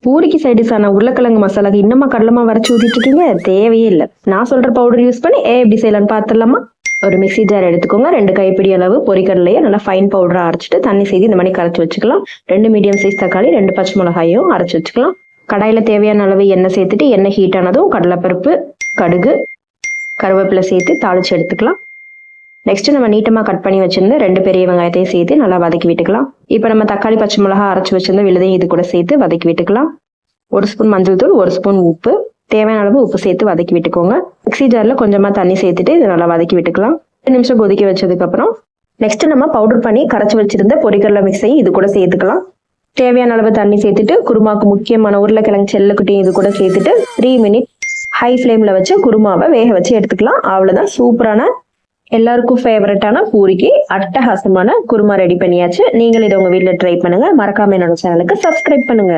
பூரிக்கு சைடிஸான உருளைக்கிழங்கு மசாலாக்கு இன்னமா கடலமா வரைச்சி ஊத்திட்டு இருக்கீங்க? தேவையே இல்லை. நான் சொல்ற பவுடர் யூஸ் பண்ணி எப்படி செய்யலாம்னு பார்த்துடலாமா? ஒரு மிக்ஸி ஜார் எடுத்துக்கோங்க. 2 கைப்பிடி அளவு பொரிக்கடலையை நல்லா ஃபைன் பவுடரா அரைச்சிட்டு தண்ணி செய்து இந்த மாதிரி கரைச்சி வச்சுக்கலாம். 2 மீடியம் சைஸ் தக்காளி, 2 பச்சை மிளகாயும் அரைச்சி வச்சுக்கலாம். கடாயில தேவையான அளவு எண்ணெய் சேர்த்துட்டு எண்ணெய் ஹீட் ஆனதும் கடலைப்பருப்பு, கடுகு, கருவேப்பிலை சேர்த்து தாளிச்சு எடுத்துக்கலாம். நெக்ஸ்ட் நம்ம நீட்டமா கட் பண்ணி வச்சிருந்த 2 பெரிய வெங்காயத்தையும் சேர்த்து நல்லா வதக்கி விட்டுக்கலாம். இப்போ நம்ம தக்காளி, பச்சை மிளகாய் அரைச்சி வச்சிருந்த விழுதையும் இது கூட சேர்த்து வதக்கி விட்டுக்கலாம். 1 ஸ்பூன் மஞ்சள் தூள், 1 ஸ்பூன் உப்பு, தேவையான அளவு உப்பு சேர்த்து வதக்கி விட்டுக்கோங்க. மிக்ஸி ஜார்ல கொஞ்சமா தண்ணி சேர்த்துட்டு இதை நல்லா வதக்கி விட்டுக்கலாம். 2 நிமிஷம் கொதிக்க வச்சதுக்கு அப்புறம் நெக்ஸ்ட் நம்ம பவுடர் பண்ணி கரைச்சி வச்சிருந்த பொரிக்கடலை மிக்ஸையும் இது கூட சேர்த்துக்கலாம். தேவையான அளவு தண்ணி சேர்த்துட்டு குருமாக்கு முக்கியமான உருளைக்கிழங்கு செல்லக்குட்டியும் இது கூட சேர்த்துட்டு 3 மினிட் ஹை ஃப்ளேம்ல வச்சு குருமாவை வேக வச்சு எடுத்துக்கலாம். அவ்வளவுதான், சூப்பரான எல்லாருக்கும் ஃபேவரட்டான பூரிக்கு அட்டகாசமான குருமா ரெடி பண்ணியாச்சு. நீங்களும் இதை உங்க வீட்டில் ட்ரை பண்ணுங்க. மறக்காம என்னோட சேனலுக்கு சப்ஸ்கிரைப் பண்ணுங்க.